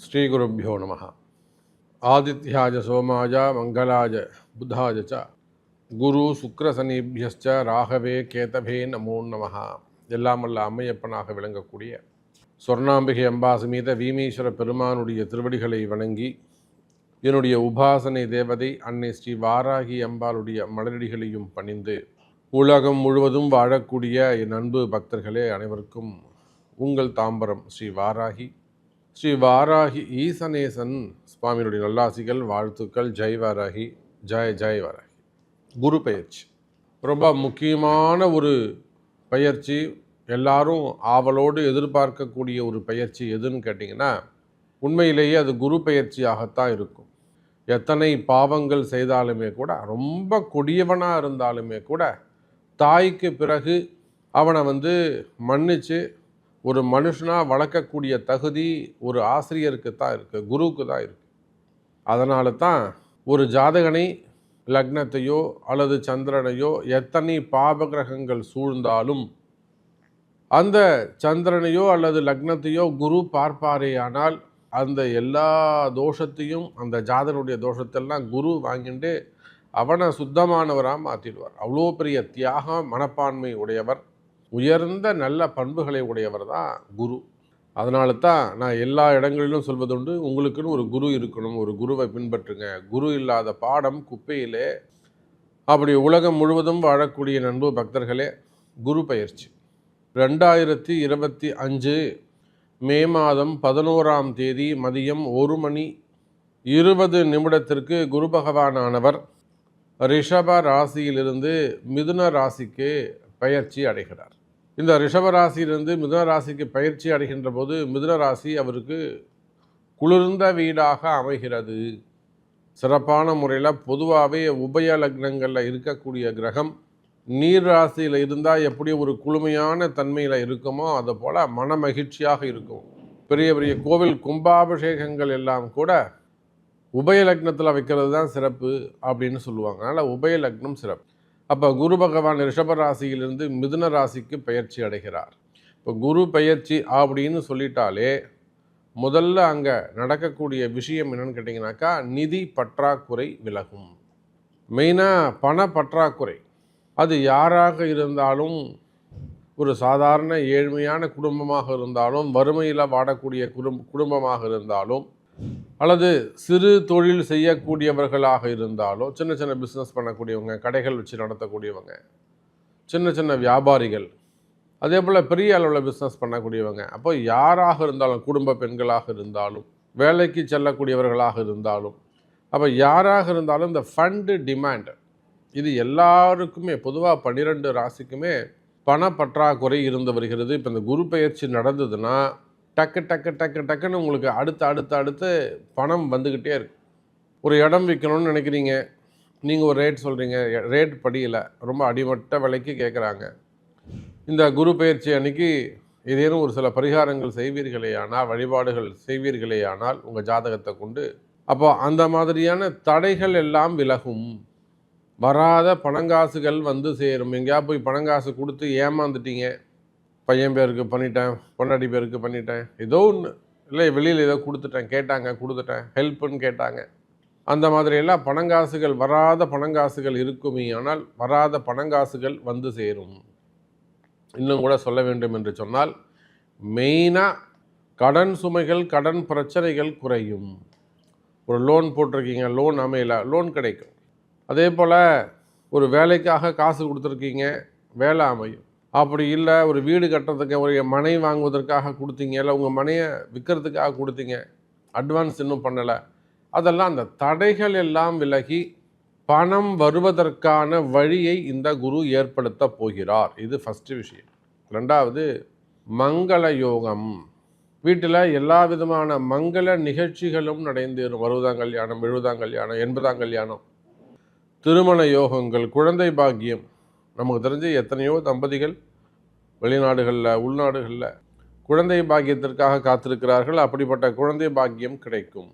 ஸ்ரீகுருப்போ நம. ஆதித்யாஜ சோமாஜ மங்களாஜ புதாஜ ச குரு சுக்ரசனீபியச்ச ராகவே கேதவே நமோ நம. எல்லாம் வல்ல அம்மையப்பனாக விளங்கக்கூடிய சொர்ணாம்பிகை அம்பா சமேத வீமேஸ்வர பெருமானுடைய திருவடிகளை வணங்கி, என்னுடைய உபாசனை தேவதை அன்னை ஸ்ரீ வாராகி அம்பாளுடைய மலரடிகளையும் பணிந்து, உலகம் முழுவதும் வாழக்கூடிய என் அன்பு பக்தர்களே அனைவருக்கும் உங்கள் தாம்பரம் ஸ்ரீ வாராகி ஈசனேசன் சுவாமியினுடைய நல்லாசிகள், வாழ்த்துக்கள். ஜெய் வாராகி, ஜெய் வாராகி. குரு பயிற்சி ரொம்ப முக்கியமான ஒரு பயிற்சி. எல்லாரும் ஆவலோடு எதிர்பார்க்கக்கூடிய ஒரு பயிற்சி எதுன்னு கேட்டிங்கன்னா, உண்மையிலேயே அது குரு பயிற்சியாகத்தான் இருக்கும். எத்தனை பாவங்கள் செய்தாலுமே கூட, ரொம்ப கொடியவனாக இருந்தாலுமே கூட, தாய்க்கு பிறகு அவனை மன்னித்து ஒரு மனுஷனாக வளர்க்கக்கூடிய தகுதி ஒரு ஆசிரியருக்கு தான் இருக்குது, குருவுக்கு தான் இருக்குது. அதனால தான் ஒரு ஜாதகனை, லக்னத்தையோ அல்லது சந்திரனையோ எத்தனை பாபகிரகங்கள் சூழ்ந்தாலும் அந்த சந்திரனையோ அல்லது லக்னத்தையோ குரு பார்ப்பாரேயானால் அந்த எல்லா தோஷத்தையும், அந்த ஜாதகனுடைய தோஷத்தெல்லாம் குரு வாங்கிட்டு அவனை சுத்தமானவராக மாற்றிடுவார். அவ்வளோ பெரிய தியாக மனப்பான்மை உடையவர், உயர்ந்த நல்ல பண்புகளை உடையவர் தான் குரு. அதனால தான் நான் எல்லா இடங்களிலும் சொல்வதுண்டு, உங்களுக்குன்னு ஒரு குரு இருக்கணும், ஒரு குருவை பின்பற்றுங்க. குரு இல்லாத பாடம் குப்பையிலே. அப்படி உலகம் முழுவதும் வாழக்கூடிய நண்பு பக்தர்களே, குரு பயிற்சி 2025 மே மாதம் 11ஆம் தேதி மதியம் 1:20 குரு பகவானானவர் ரிஷப ராசியிலிருந்து மிதுன ராசிக்கு பயிற்சி அடைகிறார். இந்த ரிஷப ராசியிலிருந்து மிதுன ராசிக்கு பயிற்சி அடைகின்ற போது மிதுன ராசி அவருக்கு குளிர்ந்த வீடாக அமைகிறது. சிறப்பான முறையில் பொதுவாகவே உபய லக்னங்களில் இருக்கக்கூடிய கிரகம் நீர் ராசியில் இருந்தால் எப்படி ஒரு குளுமையான தன்மையில் இருக்குமோ, அது போல் மன மகிழ்ச்சியாக இருக்கும். பெரிய பெரிய கோவில் கும்பாபிஷேகங்கள் எல்லாம் கூட உபய லக்னத்தில் வைக்கிறது தான் சிறப்பு அப்படின்னு சொல்லுவாங்க. அதனால் உபய லக்னம் சிறப்பு. அப்போ குரு பகவான் ரிஷபராசியிலிருந்து மிதுன ராசிக்கு பயிற்சி அடைகிறார். இப்போ குரு பயிற்சி அப்படின்னு சொல்லிட்டாலே முதல்ல அங்கே நடக்கக்கூடிய விஷயம் என்னன்னு கேட்டிங்கனாக்கா, நிதி பற்றாக்குறை விலகும். மெயினாக பண பற்றாக்குறை. அது யாராக இருந்தாலும், ஒரு சாதாரண ஏழ்மையான குடும்பமாக இருந்தாலும், வறுமையில் வாடக்கூடிய குடும்பமாக இருந்தாலும், அல்லது சிறு தொழில் செய்யக்கூடியவர்களாக இருந்தாலும், சின்ன சின்ன பிஸ்னஸ் பண்ணக்கூடியவங்க, கடைகள் வச்சு நடத்தக்கூடியவங்க, சின்ன சின்ன வியாபாரிகள், அதே போல் பெரிய அளவில் பிஸ்னஸ் பண்ணக்கூடியவங்க, அப்போ யாராக இருந்தாலும், குடும்ப பெண்களாக இருந்தாலும், வேலைக்கு செல்லக்கூடியவர்களாக இருந்தாலும், அப்போ யாராக இருந்தாலும் இந்த ஃபண்டு டிமாண்ட் இது எல்லாருக்குமே பொதுவாக 12 ராசிக்குமே பண பற்றாக்குறை இருந்து வருகிறது. இப்போ இந்த குரு பயிற்சி நடந்ததுன்னா டக்குன்னு உங்களுக்கு அடுத்து பணம் வந்துக்கிட்டே இருக்கு. ஒரு இடம் விற்கணும்னு நினைக்கிறீங்க, நீங்கள் ஒரு ரேட் சொல்கிறீங்க, ரேட் படியலை, ரொம்ப அடிமட்ட விலைக்கு கேட்குறாங்க. இந்த குரு பயிற்சி அன்னைக்கு ஏதேனும் ஒரு சில பரிகாரங்கள் செய்வீர்களேயானால், வழிபாடுகள் செய்வீர்களேயானால் உங்கள் ஜாதகத்தை கொண்டு, அப்போ அந்த மாதிரியான தடைகள் எல்லாம் விலகும். வராத பணங்காசுகள் வந்து சேரும். எங்கேயா போய் பணங்காசு கொடுத்து ஏமாந்துட்டீங்க, பையன் பேருக்கு பண்ணிட்டேன், பொண்டாட்டி பேருக்கு பண்ணிட்டேன், ஏதோ ஒன்று இல்லை, வெளியில் ஏதோ கொடுத்துட்டேன், ஹெல்ப்புன்னு கேட்டாங்க, அந்த மாதிரியெல்லாம் பணங்காசுகள், வராத பணங்காசுகள் இருக்குமே. ஆனால் வராத பணங்காசுகள் வந்து சேரும். இன்னும் கூட சொல்ல வேண்டும் என்று சொன்னால், மெயினாக கடன் சுமைகள், கடன் பிரச்சனைகள் குறையும். ஒரு லோன் போட்டிருக்கீங்க, லோன் அமையல, லோன் கிடைக்கும். அதே போல் ஒரு வேலைக்காக காசு கொடுத்துருக்கீங்க, வேலை அமையும். அப்படி இல்லை, ஒரு வீடு கட்டுறதுக்கு, ஒரு மனை வாங்குவதற்காக கொடுத்தீங்க, இல்லை உங்கள் மனையை விற்கிறதுக்காக கொடுத்தீங்க, அட்வான்ஸ் இன்னும் பண்ணலை, அதெல்லாம் அந்த தடைகள் எல்லாம் விலகி பணம் வருவதற்கான வழியை இந்த குரு ஏற்படுத்த போகிறார். இது ஃபஸ்ட்டு விஷயம். ரெண்டாவது, மங்கள யோகம். வீட்டில் எல்லா விதமான மங்கள நிகழ்ச்சிகளும் நடந்தேறும். 60ஆம் கல்யாணம், 70ஆம் கல்யாணம், 80ஆம் கல்யாணம், திருமண யோகங்கள், குழந்தை பாக்கியம். நமக்கு தெரிஞ்சு எத்தனையோ தம்பதிகள் வெளிநாடுகளில், உள்நாடுகளில் குழந்தை பாக்கியத்திற்காக காத்திருக்கிறார்கள். அப்படிப்பட்ட குழந்தை பாக்கியம் கிடைக்கும்.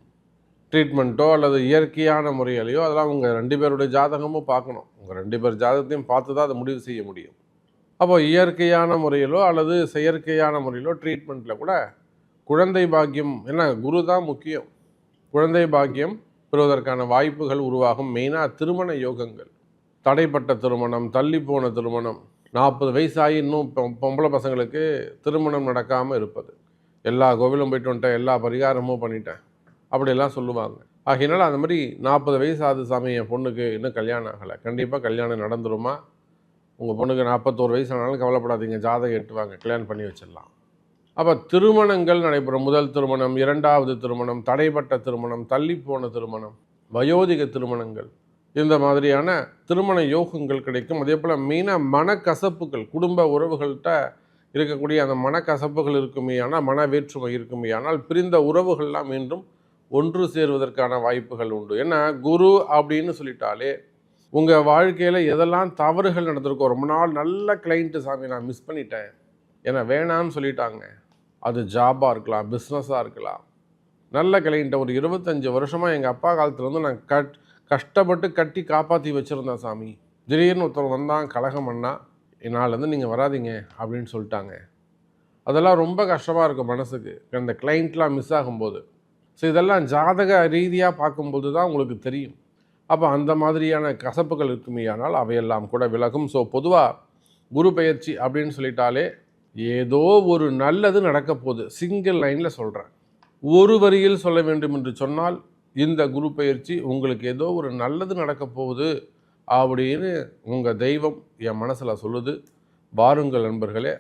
ட்ரீட்மெண்ட்டோ அல்லது இயற்கையான முறையிலையோ, அதெல்லாம் உங்கள் 2 பேருடைய ஜாதகமும் பார்க்கணும். உங்கள் 2 பேர் ஜாதகத்தையும் பார்த்து தான் அதை முடிவு செய்ய முடியும். அப்போ இயற்கையான முறையிலோ அல்லது செயற்கையான முறையிலோ ட்ரீட்மெண்ட்டில் கூட குழந்தை பாக்கியம், ஏன்னா குரு தான் முக்கியம். குழந்தை பாக்கியம் பெறுவதற்கான வாய்ப்புகள் உருவாகும். மெயினாக திருமண யோகங்கள், தடைப்பட்ட திருமணம், தள்ளி போன திருமணம், 40 வயசாகி இன்னும் பொம்பளை பசங்களுக்கு திருமணம் நடக்காமல் இருப்பது, எல்லா கோவிலும் போயிட்டு வந்துட்டேன், எல்லா பரிகாரமும் பண்ணிட்டேன் அப்படிலாம் சொல்லுவாங்க. ஆகையினால அந்த மாதிரி 40 வயசு ஆகுது சாமி, என் பொண்ணுக்கு இன்னும் கல்யாணம் ஆகலை. கண்டிப்பாக கல்யாணம் நடந்துருமா? உங்கள் பொண்ணுக்கு 41 வயசு ஆனாலும் கவலைப்படாதீங்க, ஜாதகம் எட்டுவாங்க, கல்யாணம் பண்ணி வச்சிடலாம். அப்போ திருமணங்கள் நடைபெறும். முதல் திருமணம், இரண்டாவது திருமணம், தடைப்பட்ட திருமணம், தள்ளிப்போன திருமணம், வயோதிக திருமணங்கள், இந்த மாதிரியான திருமண யோகங்கள் கிடைக்கும். அதே போல் மெயினாக மனக்கசப்புகள், குடும்ப உறவுகள்கிட்ட இருக்கக்கூடிய அந்த மனக்கசப்புகள் இருக்குமே ஆனால், மன வேற்றுமை இருக்குமே ஆனால், பிரிந்த உறவுகள்லாம் மீண்டும் ஒன்று சேருவதற்கான வாய்ப்புகள் உண்டு. ஏன்னா குரு அப்படின்னு சொல்லிட்டாலே உங்கள் வாழ்க்கையில் எதெல்லாம் தவறுகள் நடந்திருக்கோ, ரொம்ப நாள் நல்ல கிளைண்ட்டு சாமி நான் மிஸ் பண்ணிட்டேன், ஏன்னா வேணான்னு சொல்லிட்டாங்க, அது ஜாபாக இருக்கலாம், பிஸ்னஸாக இருக்கலாம், நல்ல கிளைண்ட்டை ஒரு 25 வருஷமாக எங்கள் அப்பா காலத்துலேருந்து நான் கஷ்டப்பட்டு கட்டி காப்பாற்றி வச்சுருந்தேன் சாமி, திடீர்னு ஒருத்தர் வந்தான், கலகம் பண்ணா, என்னாலேருந்து நீங்கள் வராதிங்க அப்படின்னு சொல்லிட்டாங்க. அதெல்லாம் ரொம்ப கஷ்டமாக இருக்கும் மனசுக்கு, அந்த கிளைண்ட்லாம் மிஸ் ஆகும்போது. ஸோ இதெல்லாம் ஜாதக ரீதியாக பார்க்கும்போது தான் உங்களுக்கு தெரியும். அப்போ அந்த மாதிரியான கசப்புகள் இருக்குமே ஆனால் அவையெல்லாம் கூட விலகும். ஸோ பொதுவாக குரு பெயர்ச்சி அப்படின்னு சொல்லிட்டாலே ஏதோ ஒரு நல்லது நடக்க போகுது. சிங்கிள் லைனில் சொல்கிறேன், ஒரு வரியில் சொல்ல வேண்டும் என்று சொன்னால், இந்த குரு பெயர்ச்சி உங்களுக்கு ஏதோ ஒரு நல்லது நடக்க போகுது அப்படின்னு உங்கள் தெய்வம் என் மனசில் சொல்லுது. வாருங்கள் நண்பர்களே,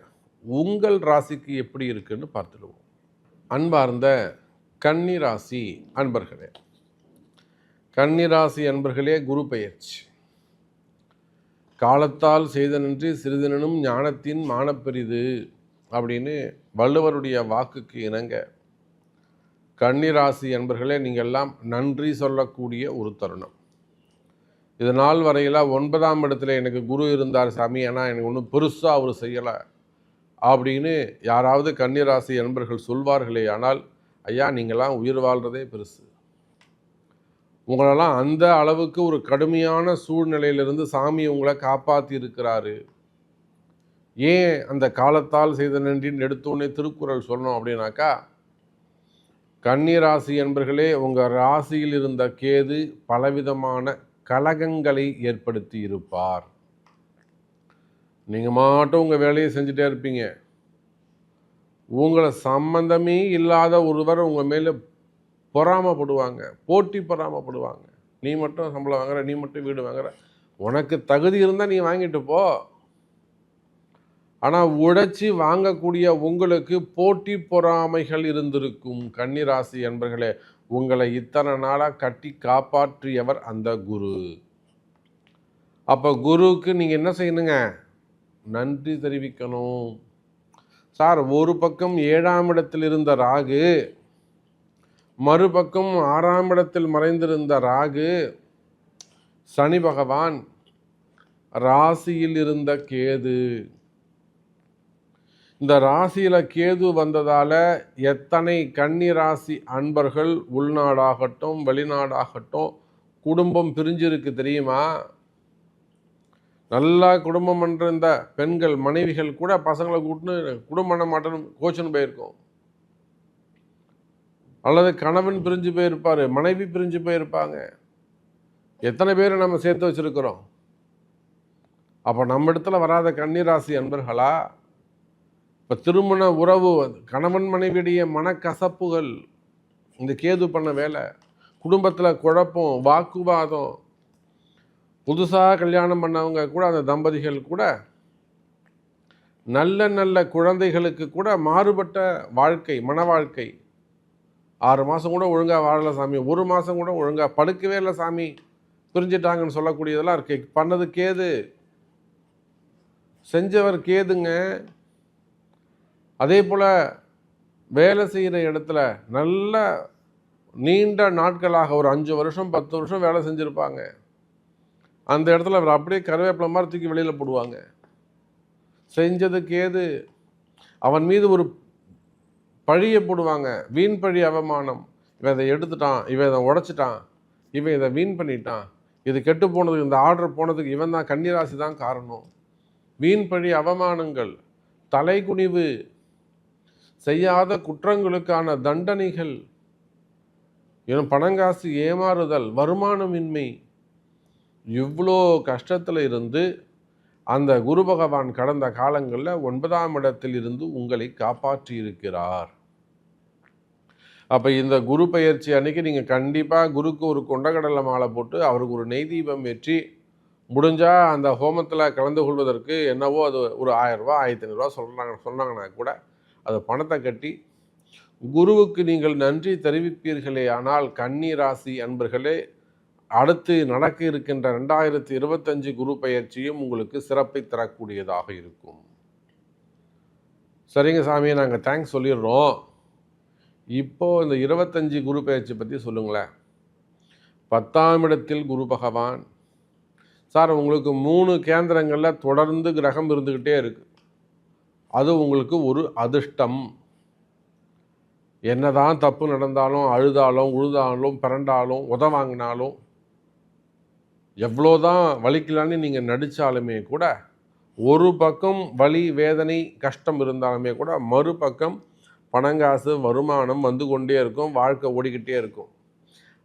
உங்கள் ராசிக்கு எப்படி இருக்குன்னு பார்த்துடுவோம். அன்பார்ந்த கன்னிராசி அன்பர்களே, கன்னிராசி அன்பர்களே, குரு பெயர்ச்சி காலத்தால் செய்தனன்றி சிறிதனும் ஞானத்தின் மானப்பெரிது அப்படின்னு வள்ளுவருடைய வாக்குக்கு இணங்க கன்னிராசி அன்பர்களே, நீங்கள் எல்லாம் நன்றி சொல்லக்கூடிய ஒரு தருணம். இது நாள் வரையில் 9ஆம் இடத்துல எனக்கு குரு இருந்தார் சாமி, ஆனால் எனக்கு ஒன்றும் பெருசாக அவர் செய்யலை அப்படின்னு யாராவது கன்னிராசி அன்பர்கள் சொல்வார்களே ஆனால், ஐயா நீங்களாம் உயிர் வாழ்கிறதே பெருசு, உங்களெல்லாம் அந்த அளவுக்கு ஒரு கடுமையான சூழ்நிலையிலிருந்து சாமி உங்களை காப்பாற்றி இருக்கிறாரு. ஏன் அந்த காலத்தால் செய்த நன்றின்னு எடுத்தோடனே திருக்குறள் சொல்லணும் அப்படின்னாக்கா, கன்னிராசி என்பர்களே, உங்கள் ராசியில் இருந்த கேது பலவிதமான கலகங்களை ஏற்படுத்தி இருப்பார். நீங்கள் மட்டும் உங்கள் வேலையை செஞ்சுட்டே இருப்பீங்க, உங்களை சம்பந்தமே இல்லாத ஒருவர் உங்கள் மேலே பொறாமப்படுவாங்க, போட்டி பொறாமப்படுவாங்க. நீ மட்டும் சம்பளம் வாங்குற, நீ மட்டும் வீடு வாங்குற, உனக்கு தகுதி இருந்தால் நீ வாங்கிட்டு போ, ஆனால் உழைச்சி வாங்கக்கூடிய உங்களுக்கு போட்டி பொறாமைகள் இருந்திருக்கும். கன்னிராசி என்பர்களே, உங்களை இத்தனை நாளாக கட்டி காப்பாற்றியவர் அந்த குரு. அப்போ குருவுக்கு நீங்கள் என்ன செய்யணுங்க? நன்றி தெரிவிக்கணும். சார், ஒரு பக்கம் 7ஆம் இடத்தில் இருந்த ராகு, மறுபக்கம் 6ஆம் இடத்தில் மறைந்திருந்த ராகு, சனி பகவான், ராசியில் இருந்த கேது, இந்த ராசியில் கேது வந்ததால் எத்தனை கன்னி ராசி அன்பர்கள் உள்நாடாகட்டும் வெளிநாடாகட்டும் குடும்பம் பிரிஞ்சிருக்கு தெரியுமா? நல்லா குடும்பம் பண்ணுற இந்த பெண்கள் மனைவிகள் கூட பசங்களை கூட்டின்னு குடும்பம் பண்ண மாட்டேன்னு கோச்சுன்னு போயிருக்கோம். அல்லது கணவன் பிரிஞ்சு போயிருப்பார், மனைவி பிரிஞ்சு போயிருப்பாங்க. எத்தனை பேரை நம்ம சேர்த்து வச்சிருக்கிறோம்? அப்போ நம்ம இடத்துல வராத கன்னிராசி அன்பர்களா? இப்போ திருமண உறவு, கணவன் மனைவியுடைய மனக்கசப்புகள், இந்த கேது பண்ண வேலை, குடும்பத்தில் குழப்பம், வாக்குவாதம், புதுசாக கல்யாணம் பண்ணவங்க கூட, அந்த தம்பதிகள் கூட நல்ல நல்ல குழந்தைகளுக்கு கூட மாறுபட்ட வாழ்க்கை, மன வாழ்க்கை. 6 மாதம் கூட ஒழுங்காக வாழலை சாமி, 1 மாதம் கூட ஒழுங்காக படுக்கவே இல்லை சாமி, பிரிஞ்சிட்டாங்கன்னு சொல்லக்கூடியதெல்லாம் இருக்கு. பண்ணது கேது, செஞ்சவர் கேதுங்க. அதே போல் வேலை செய்கிற இடத்துல நல்ல நீண்ட நாட்களாக ஒரு 5 வருஷம் 10 வருஷம் வேலை செஞ்சுருப்பாங்க. அந்த இடத்துல அவர் அப்படியே கருவேப்பிலை மாதிரி தூக்கி வெளியில் போடுவாங்க. செஞ்சது கேது. அவன் மீது ஒரு பழியை போடுவாங்க, வீண் பழி, அவமானம். இவன் இதை எடுத்துட்டான், இவன் இதை உடைச்சிட்டான், இவன் இதை வீண் பண்ணிட்டான், இது கெட்டு போனதுக்கு, இந்த ஆர்டர் போனதுக்கு இவன் தான், கன்னிராசி தான் காரணம். வீண் பழி, அவமானங்கள், தலைகுனிவு, செய்யாத குற்றங்களுக்கான தண்டனைகள், பணங்காசு ஏமாறுதல், வருமானமின்மை, இவ்வளோ கஷ்டத்தில் இருந்து அந்த குரு பகவான் கடந்த காலங்களில் 9ஆம் இடத்தில் இருந்து உங்களை காப்பாற்றி இருக்கிறார். அப்போ இந்த குரு பயிற்சி அன்னைக்கு நீங்கள் கண்டிப்பாக குருக்கு ஒரு கொண்டக்கடலை மாலை போட்டு அவருக்கு ஒரு நெய் தீபம் ஏற்றி, முடிஞ்சால் அந்த ஹோமத்தில் கலந்து கொள்வதற்கு என்னவோ அது ஒரு 1000 ரூபா 1500 சொன்னாங்கன்னா கூட அது பணத்தை கட்டி குருவுக்கு நீங்கள் நன்றி தெரிவிப்பீர்களே. ஆனால் கன்னி ராசி அன்பர்களே, அடுத்து நடக்க இருக்கின்ற 2025 குரு பயிற்சியும் உங்களுக்கு சிறப்பை தரக்கூடியதாக இருக்கும். சரிங்க சாமி, நாங்கள் தேங்க்ஸ் சொல்லிடுறோம். இப்போது இந்த 25 குரு பயிற்சி பற்றி சொல்லுங்களேன். 10ஆம் இடத்தில் குரு பகவான். சார், உங்களுக்கு 3 கேந்திரங்களில் தொடர்ந்து கிரகம் இருந்துக்கிட்டே இருக்குது. அது உங்களுக்கு ஒரு அதிர்ஷ்டம். என்னதான் தப்பு நடந்தாலும், அழுதாலும், உழுதாலும், பிறண்டாலும், உதவாங்கினாலும், எவ்வளோதான் வலிக்கலான்னு நீங்கள் நடித்தாலுமே கூட, ஒரு பக்கம் வலி, வேதனை, கஷ்டம் இருந்தாலுமே கூட மறுபக்கம் பணங்காசு, வருமானம் வந்து கொண்டே இருக்கும், வாழ்க்கை ஓடிக்கிட்டே இருக்கும்.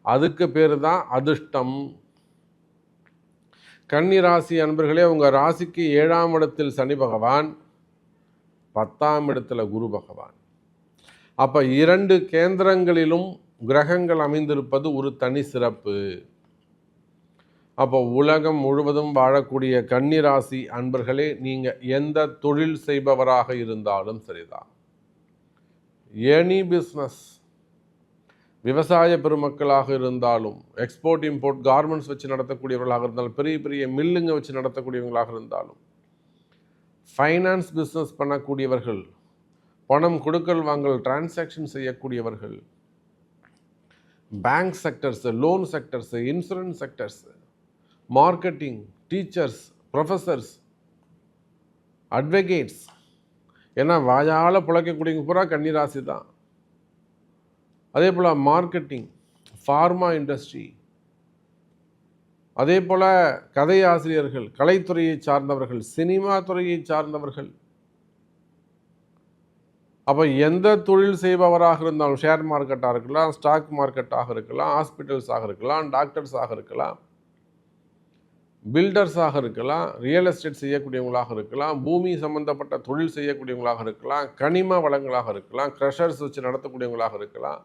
அதுக்கு பேர் தான் அதிர்ஷ்டம். கன்னி ராசி அன்பர்களே, உங்கள் ராசிக்கு 7ஆம் இடத்தில் சனி பகவான், 10ஆம் இடத்துல குரு பகவான். அப்போ 2 கேந்திரங்களிலும் கிரகங்கள் அமைந்திருப்பது ஒரு தனி சிறப்பு. அப்போ உலகம் முழுவதும் வாழக்கூடிய கன்னி ராசி அன்பர்களே, நீங்கள் எந்த தொழில் செய்பவராக இருந்தாலும் சரிதான், எனி பிஸ்னஸ், விவசாய பெருமக்களாக இருந்தாலும், எக்ஸ்போர்ட் இம்போர்ட் கார்மெண்ட்ஸ் வச்சு நடத்தக்கூடியவர்களாக இருந்தாலும், பெரிய பெரிய மில்லுங்க வச்சு நடத்தக்கூடியவங்களாக இருந்தாலும், ஃபைனான்ஸ் பிஸ்னஸ் பண்ணக்கூடியவர்கள், பணம் கொடுக்கல் வாங்கல் டிரான்சாக்ஷன் செய்யக்கூடியவர்கள், bank sectors, loan sectors, insurance sectors, marketing, teachers, professors, advocates, ஏன்னா வாயால் பிழைக்கக்கூடியவங்க பூரா கன்னிராசி தான். அதே போல் மார்க்கெட்டிங், ஃபார்மா இண்டஸ்ட்ரி, அதே போல் கதை ஆசிரியர்கள், கலைத்துறையை சார்ந்தவர்கள், சினிமா துறையை சார்ந்தவர்கள். அப்போ எந்த தொழில் செய்பவராக இருந்தாலும், ஷேர் மார்க்கெட்டாக இருக்கலாம், ஸ்டாக் மார்க்கெட்டாக இருக்கலாம், ஹாஸ்பிட்டல்ஸாக இருக்கலாம், டாக்டர்ஸாக இருக்கலாம், பில்டர்ஸாக இருக்கலாம், ரியல் எஸ்டேட் செய்யக்கூடியவங்களாக இருக்கலாம், பூமி சம்பந்தப்பட்ட தொழில் செய்யக்கூடியவங்களாக இருக்கலாம், கனிம வளங்களாக இருக்கலாம், க்ரஷர்ஸ் வச்சு நடத்தக்கூடியவங்களாக இருக்கலாம்,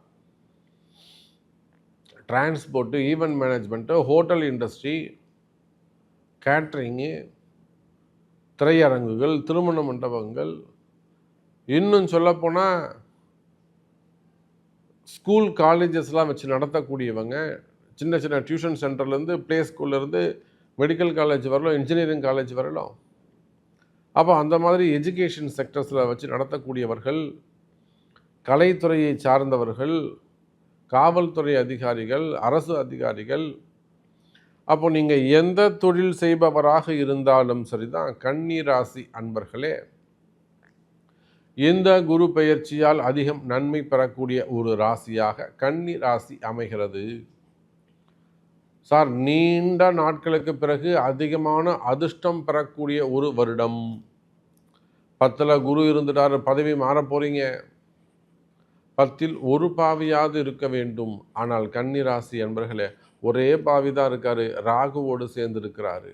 transport, event management, hotel industry, catering, திரையரங்குகள், திருமண மண்டபங்கள், இன்னும் சொல்லப்போனால் ஸ்கூல் காலேஜஸ்லாம் வச்சு நடத்தக்கூடியவங்க, சின்ன சின்ன டியூஷன் சென்டர்லேருந்து, ப்ளே ஸ்கூல்லேருந்து, மெடிக்கல் காலேஜ் வரலாம், இன்ஜினியரிங் காலேஜ் வரலாம். அப்போ அந்த மாதிரி எஜுகேஷன் செக்டர்ஸில் வச்சு நடத்தக்கூடியவர்கள், கலைத்துறையை சார்ந்தவர்கள், காவல்துறை அதிகாரிகள், அரசு அதிகாரிகள். அப்போ நீங்கள் எந்த தொழில் செய்பவராக இருந்தாலும் சரிதான் கன்னி ராசி அன்பர்களே, இந்த குரு பெயர்ச்சியால் அதிகம் நன்மை பெறக்கூடிய ஒரு ராசியாக கன்னி ராசி அமைகிறது. சார், நீண்ட நாட்களுக்கு பிறகு அதிகமான அதிர்ஷ்டம் பெறக்கூடிய ஒரு வருடம். 10ல் குரு இருந்துட்டார், பதவி மாற போகிறீங்க. 10ல் ஒரு பாவியாவது இருக்க வேண்டும். ஆனால் கன்னி ராசி என்பர்களே, ஒரே பாவி தான் இருக்காரு, ராகுவோடு சேர்ந்து இருக்கிறாரு.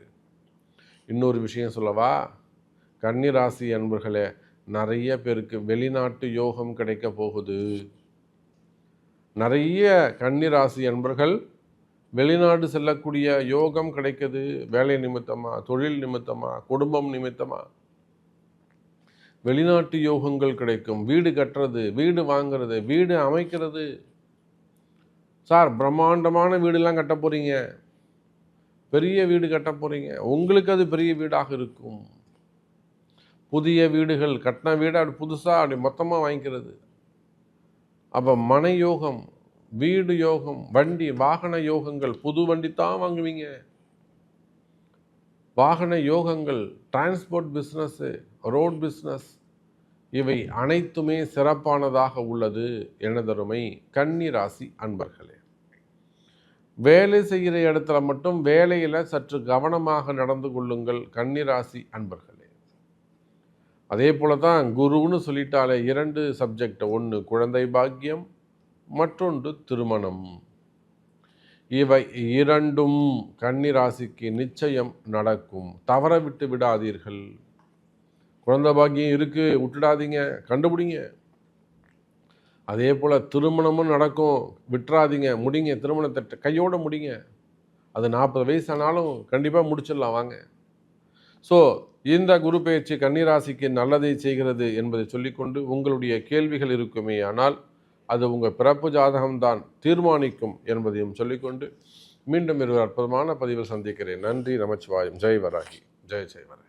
இன்னொரு விஷயம் சொல்லவா, கன்னி ராசி என்பர்களே, நிறைய பேருக்கு வெளிநாட்டு யோகம் கிடைக்க போகுது. நிறைய கன்னி ராசி என்பர்கள் வெளிநாடு செல்லக்கூடிய யோகம் கிடைக்குது. வேலை நிமித்தமாக, தொழில் நிமித்தமாக, குடும்பம் நிமித்தமாக வெளிநாட்டு யோகங்கள் கிடைக்கும். வீடு கட்டுறது, வீடு வாங்கிறது, வீடு அமைக்கிறது. சார், பிரம்மாண்டமான வீடுலாம் கட்ட போகிறீங்க, பெரிய வீடு கட்ட போகிறீங்க, உங்களுக்கு அது பெரிய வீடாக இருக்கும். புதிய வீடுகள், கட்டின வீடு அப்படி புதுசாக அப்படி மொத்தமாக வாங்கிக்கிறது. அப்போ மனை யோகம், வீடு யோகம், வண்டி வாகன யோகங்கள், புது வண்டி தான் வாங்குவீங்க. வாகன யோகங்கள், டிரான்ஸ்போர்ட் பிஸ்னஸ்ஸு, ரோட் பிஸ்னஸ், இவை அனைத்துமே சிறப்பானதாக உள்ளது எனதருமை கன்னி ராசி அன்பர்களே. வேலை செய்கிற இடத்துல மட்டும் வேலையில் சற்று கவனமாக நடந்து கொள்ளுங்கள் கன்னி ராசி அன்பர்களே. அதே போல தான் குருன்னு சொல்லிட்டாலே 2 சப்ஜெக்ட், ஒன்று குழந்தை பாக்கியம், மற்றொன்று திருமணம். இவை இரண்டும் கன்னி ராசிக்கு நிச்சயம் நடக்கும். தவற விட்டு விடாதீர்கள். குழந்தை பாக்கியம் இருக்கு, விட்டுடாதீங்க, கண்டுபிடிங்க. அதே போல் திருமணமும் நடக்கும், விட்டுறாதீங்க, முடிங்க. திருமணத்தை கையோடு முடிங்க. அது 40 வயசானாலும் கண்டிப்பாக முடிச்சிடலாம் வாங்க. ஸோ இந்த குரு பயிற்சி கன்னிராசிக்கு நல்லதை செய்கிறது என்பதை சொல்லிக்கொண்டு, உங்களுடைய கேள்விகள் இருக்குமே ஆனால் அது உங்கள் பிறப்பு ஜாதகம்தான் தீர்மானிக்கும் என்பதையும் சொல்லிக்கொண்டு மீண்டும் ஒரு அற்புதமான பதிவில் சந்திக்கிறேன். நன்றி. நமச்சிவாயம். ஜெய் வராகி. ஜெய் வராகி.